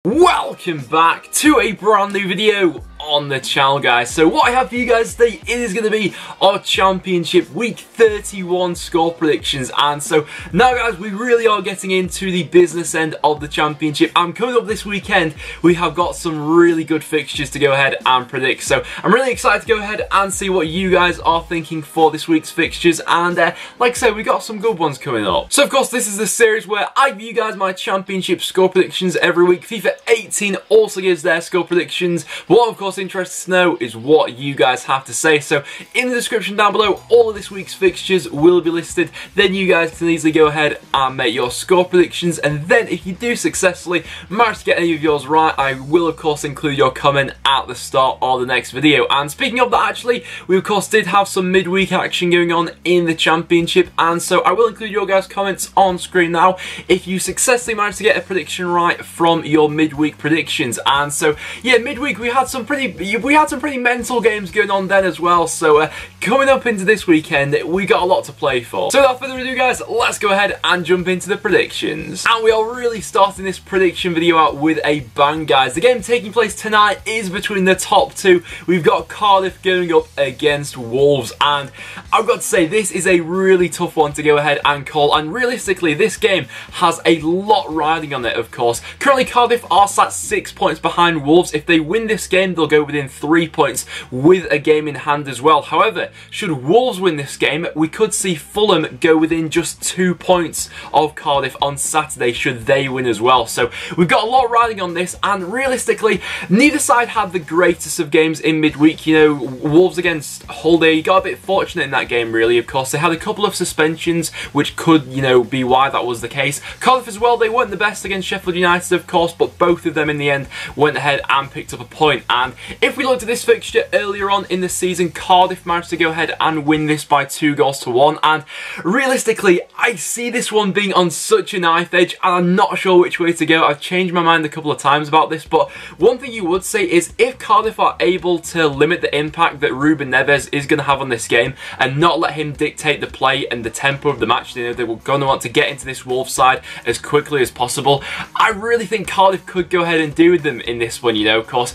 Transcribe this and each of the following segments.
Welcome back to a brand new video on the channel, guys. So what I have for you guys today is going to be our Championship Week 31 score predictions. And so now, guys, we really are getting into the business end of the Championship. And coming up this weekend, we have got some really good fixtures to go ahead and predict. So I'm really excited to go ahead and see what you guys are thinking for this week's fixtures. And like I said, we got some good ones coming up. So of course, this is the series where I give you guys my Championship score predictions every week. FIFA 18 also gives their score predictions. But what, of course, interested to know is what you guys have to say. So in the description down below, all of this week's fixtures will be listed. Then you guys can easily go ahead and make your score predictions. And then if you do successfully manage to get any of yours right, I will of course include your comment at the start of the next video. And speaking of that, actually, we of course did have some midweek action going on in the Championship, and so I will include your guys' comments on screen now if you successfully managed to get a prediction right from your midweek predictions. And so yeah, midweek we had some pretty mental games going on then as well. So coming up into this weekend, we got a lot to play for. So without further ado, guys, let's go ahead and jump into the predictions. And we are really starting this prediction video out with a bang, guys. The game taking place tonight is between the top two. We've got Cardiff going up against Wolves, and I've got to say this is a really tough one to go ahead and call. And realistically, this game has a lot riding on it, of course. Currently, Cardiff are sat 6 points behind Wolves. If they win this game, they'll go within 3 points with a game in hand as well. However, should Wolves win this game, we could see Fulham go within just 2 points of Cardiff on Saturday should they win as well. So we've got a lot riding on this, and realistically, neither side had the greatest of games in midweek. You know, Wolves against Hull, they got a bit fortunate in that game, really. Of course, they had a couple of suspensions, which could, you know, be why that was the case. Cardiff as well, they weren't the best against Sheff Utd, of course, but both of them in the end went ahead and picked up a point. And if we looked at this fixture earlier on in the season, Cardiff managed to go ahead and win this by 2-1. And realistically, I see this one being on such a knife edge, and I'm not sure which way to go. I've changed my mind a couple of times about this, but one thing you would say is if Cardiff are able to limit the impact that Ruben Neves is going to have on this game and not let him dictate the play and the tempo of the match, you know, they were going to want to get into this Wolves side as quickly as possible. I really think Cardiff could go ahead and do with them in this one, you know. Of course,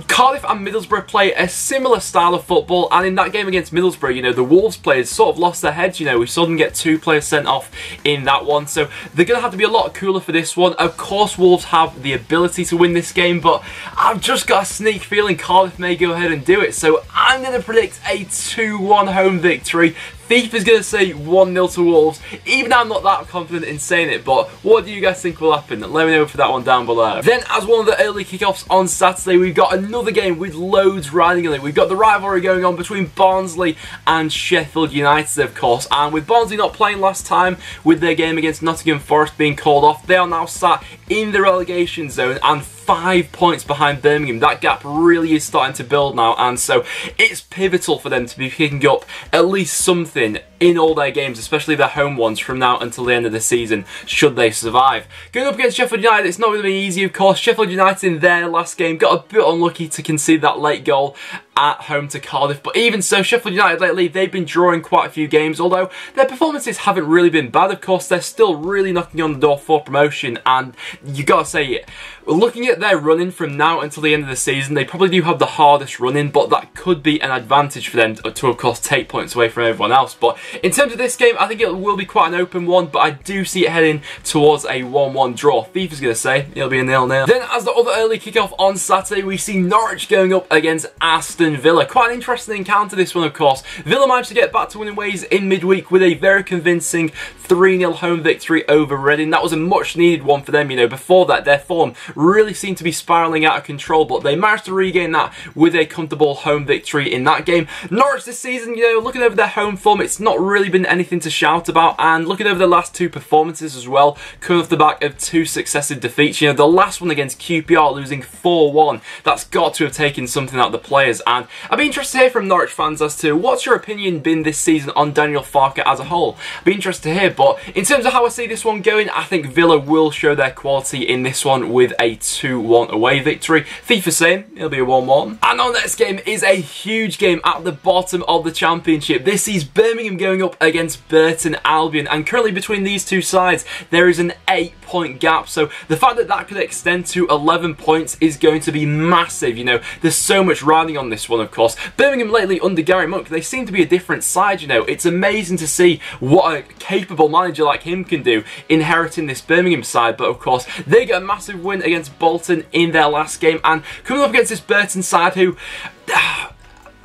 Cardiff and Middlesbrough play a similar style of football, and in that game against Middlesbrough, you know, the Wolves players sort of lost their heads. You know, we saw them get 2 players sent off in that one, so they're going to have to be a lot cooler for this one. Of course, Wolves have the ability to win this game, but I've just got a sneak feeling Cardiff may go ahead and do it, so I'm going to predict a 2-1 home victory. Thief is going to say 1-0 to Wolves. Even I'm not that confident in saying it, but what do you guys think will happen? Let me know for that one down below. Then, as one of the early kickoffs on Saturday, we've got another game with loads riding on it. We've got the rivalry going on between Barnsley and Sheff Utd, of course. And with Barnsley not playing last time, with their game against Nottingham Forest being called off, they are now sat in the relegation zone and 5 points behind Birmingham. That gap really is starting to build now, and so it's pivotal for them to be picking up at least something in all their games, especially their home ones, from now until the end of the season, should they survive. Going up against Sheff Utd, it's not going to be easy, of course. Sheff Utd in their last game got a bit unlucky to concede that late goal at home to Cardiff, but even so, Sheff Utd lately, they've been drawing quite a few games, although their performances haven't really been bad. Of course, they're still really knocking on the door for promotion, and you gotta say, looking at their running from now until the end of the season, they probably do have the hardest running, but that could be an advantage for them to of course, take points away from everyone else. But in terms of this game, I think it will be quite an open one, but I do see it heading towards a 1-1 draw. Thief is going to say it'll be a 0-0. Then, as the other early kickoff on Saturday, we see Norwich going up against Aston Villa. Quite an interesting encounter, this one, of course. Villa managed to get back to winning ways in midweek with a very convincing 3-0 home victory over Reading. That was a much needed one for them, you know. Before that, their form really seemed to be spiralling out of control, but they managed to regain that with a comfortable home victory in that game. Norwich this season, you know, looking over their home form, it's not really been anything to shout about, and looking over the last 2 performances as well, coming off the back of 2 successive defeats. You know, the last one against QPR losing 4-1, that's got to have taken something out of the players, And I'd be interested to hear from Norwich fans as to what's your opinion been this season on Daniel Farke as a whole. I'd be interested to hear, but in terms of how I see this one going, I think Villa will show their quality in this one with a 2-1 away victory. FIFA same, it'll be a 1-1. And our next game is a huge game at the bottom of the Championship. This sees Birmingham going up against Burton Albion, and currently between these two sides there is an 8-point gap, so the fact that that could extend to 11 points is going to be massive. You know, there's so much riding on this one, of course. Birmingham lately under Gary Monk, they seem to be a different side, you know. It's amazing to see what a capable manager like him can do inheriting this Birmingham side, but of course they get a massive win against Bolton in their last game, and coming up against this Burton side who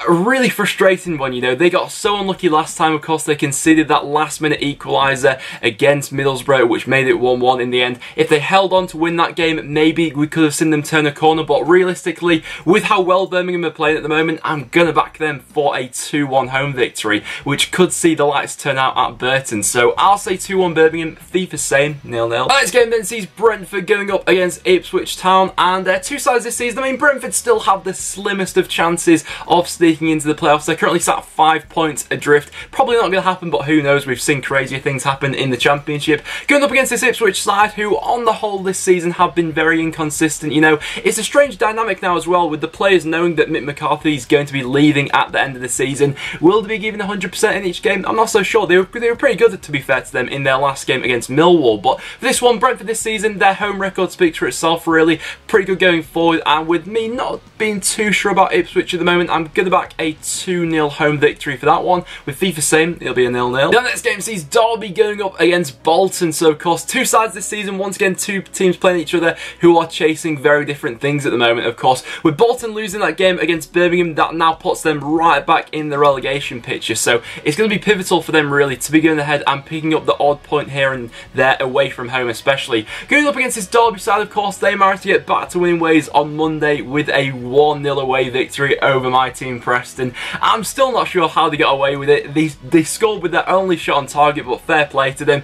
a really frustrating one, you know. They got so unlucky last time, of course. They conceded that last-minute equaliser against Middlesbrough, which made it 1-1 in the end. If they held on to win that game, maybe we could have seen them turn a corner, but realistically, with how well Birmingham are playing at the moment, I'm going to back them for a 2-1 home victory, which could see the lights turn out at Burton. So I'll say 2-1 Birmingham, FIFA same, 0-0. Next game then sees Brentford going up against Ipswich Town, and two sides this season. I mean, Brentford still have the slimmest of chances of sneaking into the playoffs. They're currently sat 5 points adrift. Probably not going to happen, but who knows? We've seen crazier things happen in the Championship. Going up against this Ipswich side, who on the whole this season have been very inconsistent. You know, it's a strange dynamic now as well, with the players knowing that Mick McCarthy is going to be leaving at the end of the season. Will they be giving 100% in each game? I'm not so sure. They were pretty good, to be fair to them, in their last game against Millwall. But for this one, Brentford this season, their home record speaks for itself, really. Pretty good going forward, and with me not being too sure about Ipswich at the moment, I'm going to back a 2-0 home victory for that one. With FIFA same, it'll be a 0-0. The next game sees Derby going up against Bolton. So of course, two sides this season. Once again, two teams playing each other who are chasing very different things at the moment, of course. With Bolton losing that game against Birmingham, that now puts them right back in the relegation picture. So it's going to be pivotal for them, really, to be going ahead and picking up the odd point here and there away from home, especially. Going up against this Derby side, of course, they managed to get back to winning ways on Monday with a 1-0 away victory over my team, Preston. I'm still not sure how they got away with it. They scored with their only shot on target, but fair play to them.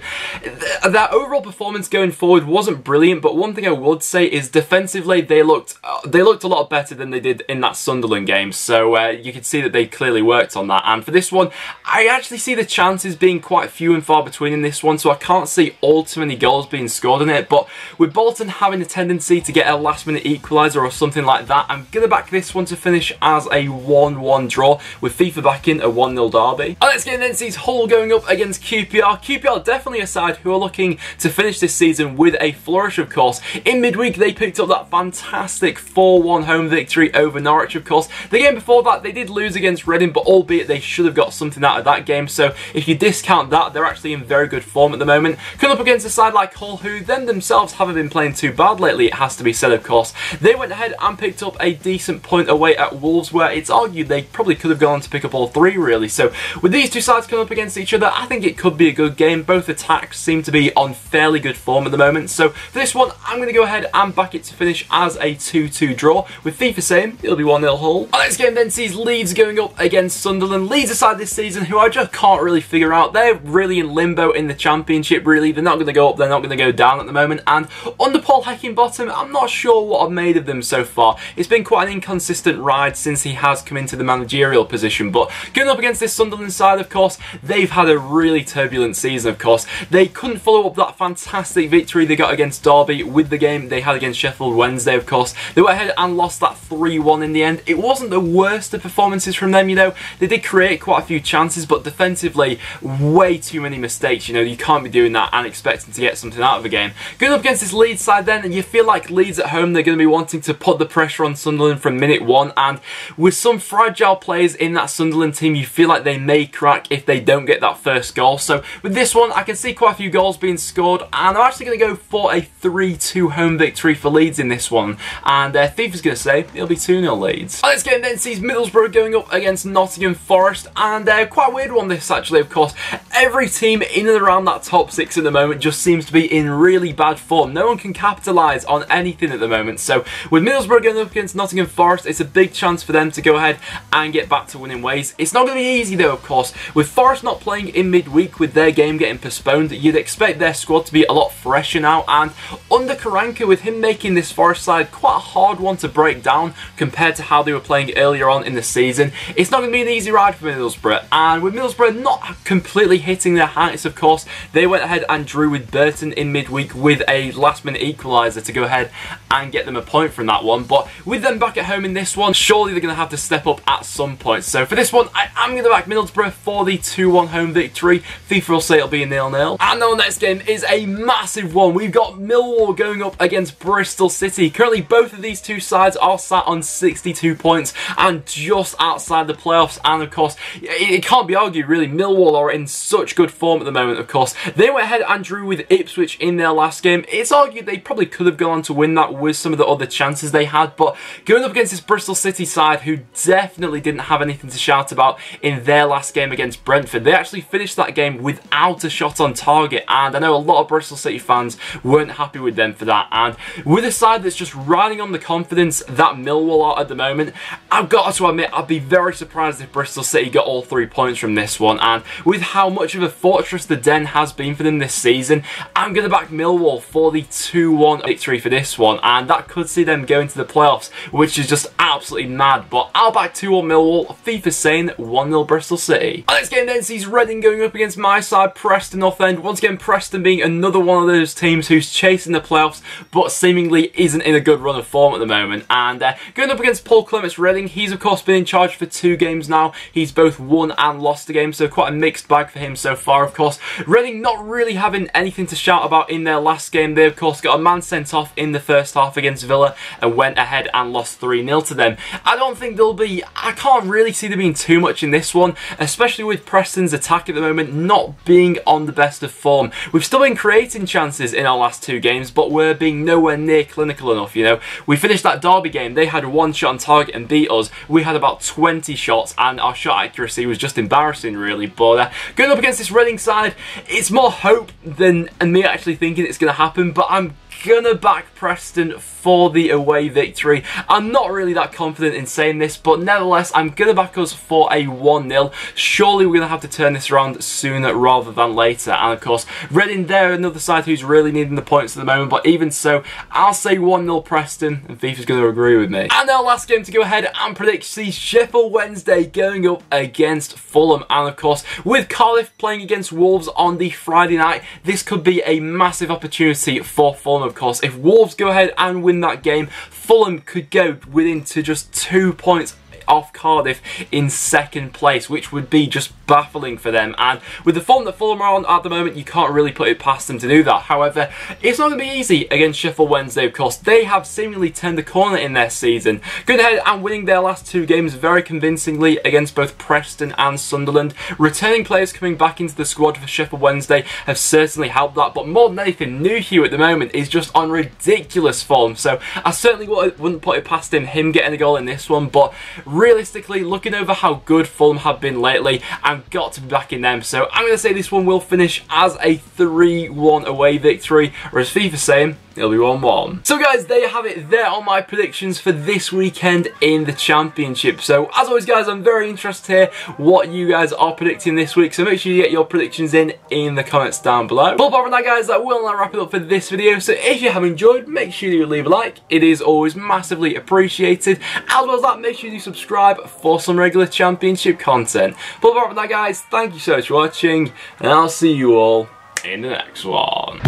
Their overall performance going forward wasn't brilliant, but one thing I would say is defensively they looked a lot better than they did in that Sunderland game. So you can see that they clearly worked on that. And for this one, I actually see the chances being quite few and far between in this one, so I can't see all too many goals being scored in it. But with Bolton having a tendency to get a last-minute equaliser or something like that, I'm going to back this one to finish as a 1-1 draw, with FIFA backing a 1-0 derby. Our next game then sees Hull going up against QPR. QPR definitely a side who are looking to finish this season with a flourish, of course. In midweek, they picked up that fantastic 4-1 home victory over Norwich, of course. The game before that, they did lose against Reading, but albeit they should have got something out of that game. So if you discount that, they're actually in very good form at the moment. Coming up against a side like Hull, who themselves haven't been playing too bad lately, it has to be said, of course. They went ahead and picked up a decent point away at Wolves, where it's argued they probably could have gone on to pick up all three, really. So with these two sides coming up against each other, I think it could be a good game. Both attacks seem to be on fairly good form at the moment. So for this one, I'm going to go ahead and back it to finish as a 2-2 draw. With FIFA same, it'll be 1-0 Hull. Our next game then sees Leeds going up against Sunderland. Leeds a side this season who I just can't really figure out. They're really in limbo in the Championship, really. They're not going to go up, they're not going to go down at the moment. And under Paul Heckingbottom, I'm not sure what I've made of them so far. It's been quite an inconsistent ride since he has come into the managerial position. But going up against this Sunderland side, of course, they've had a really turbulent season, of course. They couldn't follow up that fantastic victory they got against Derby with the game they had against Sheffield Wednesday, of course. They went ahead and lost that 3-1 in the end. It wasn't the worst of performances from them, you know. They did create quite a few chances, but defensively, way too many mistakes. You know, you can't be doing that and expecting to get something out of a game. Going up against this Leeds side then, and you feel like Leeds at home, they're going to be wanting to put the pressure on Sunderland from minute one, and with some fragile players in that Sunderland team, you feel like they may crack if they don't get that first goal. So with this one, I can see quite a few goals being scored, and I'm actually going to go for a 3-2 home victory for Leeds in this one, and FIFA's going to say it'll be 2-0 Leeds. Our next game then sees Middlesbrough going up against Nottingham Forest, and quite a weird one this actually, of course. Every team in and around that top six at the moment just seems to be in really bad form. No one can capitalise on anything at the moment. So with Middlesbrough going up against Nottingham Forest, it's a big chance for them to go ahead and get back to winning ways. It's not going to be easy though, of course. With Forest not playing in midweek with their game getting postponed, you'd expect their squad to be a lot fresher now, and under Karanka, with him making this Forest side quite a hard one to break down compared to how they were playing earlier on in the season, it's not going to be an easy ride for Middlesbrough. And with Middlesbrough not completely hitting their heights, of course, they went ahead and drew with Burton in midweek with a last minute equaliser to go ahead and get them a point from that one. But with them back at home in this one, surely they're going to have to step up at some point. So for this one, I am going to back Middlesbrough for the 2-1 home victory. FIFA will say it'll be a 0-0. And our next game is a massive one. We've got Millwall going up against Bristol City. Currently, both of these two sides are sat on 62 points and just outside the playoffs. And of course, it can't be argued really, Millwall are in such good form at the moment, of course. They went ahead and drew with Ipswich in their last game. It's argued they probably could have gone on to win that with some of the other chances they had, but going up against this Bristol City side who definitely didn't have anything to shout about in their last game against Brentford, they actually finished that game without a shot on target, and I know a lot of Bristol City fans weren't happy with them for that. And with a side that's just riding on the confidence that Millwall are at the moment, I've got to admit I'd be very surprised if Bristol City got all 3 points from this one. And with how much of a fortress the Den has been for them this season, I'm going to back Millwall for the 2-1 victory for this one, and that could see them go into the playoffs, which is just absolutely mad. But I'll back 2-1 Millwall, FIFA saying 1-0 Bristol City. Our next game then sees Reading going up against my side, Preston North End. Once again, Preston being another one of those teams who's chasing the playoffs, but seemingly isn't in a good run of form at the moment. And going up against Paul Clement's Reading, he's of course been in charge for 2 games now. He's both won and lost a game, so quite a mixed bag for him so far, of course. Reading not really having anything to shout about in their last game. They, of course, got a man sent off in the first half against Villa and went ahead and lost 3-0 to them. I don't think I can't really see there being too much in this one, especially with Preston's attack at the moment not being on the best of form. We've still been creating chances in our last 2 games, but we're being nowhere near clinical enough, you know. We finished that Derby game, they had 1 shot on target and beat us. We had about 20 shots and our shot accuracy was just embarrassing really. But going up against this Reading side, it's more hope than me actually thinking it's going to happen, but I'm gonna back Preston for the away victory. I'm not really that confident in saying this, but nevertheless, I'm gonna back us for a 1-0. Surely we're gonna have to turn this around sooner rather than later. And of course, Reading there, another side who's really needing the points at the moment, but even so, I'll say 1-0 Preston, and FIFA's gonna agree with me. And our last game to go ahead and predict sees Sheff Wednesday going up against Fulham. And of course, with Cardiff playing against Wolves on the Friday night, this could be a massive opportunity for Fulham. Of course, if Wolves go ahead and win that game, Fulham could go within to just 2 points off Cardiff in 2nd place, which would be just baffling for them. And with the form that Fulham are on at the moment, you can't really put it past them to do that. However, it's not going to be easy against Sheff Wednesday, of course. They have seemingly turned the corner in their season, going ahead and winning their last 2 games very convincingly against both Preston and Sunderland. Returning players coming back into the squad for Sheff Wednesday have certainly helped that, but more than anything, Nuhiu at the moment is just on ridiculous form, so I certainly wouldn't put it past him getting a goal in this one. But realistically, looking over how good Fulham have been lately, I've got to be backing them. So I'm going to say this one will finish as a 3-1 away victory, or as FIFA's saying, it'll be 1-1. So guys, there you have it. There are my predictions for this weekend in the Championship. So as always guys, I'm very interested to hear what you guys are predicting this week. So make sure you get your predictions in the comments down below. But apart from that guys, that will now wrap it up for this video. So if you have enjoyed, make sure you leave a like. It is always massively appreciated. As well as that, make sure you subscribe for some regular Championship content. But apart from that guys, thank you so much for watching, and I'll see you all in the next one.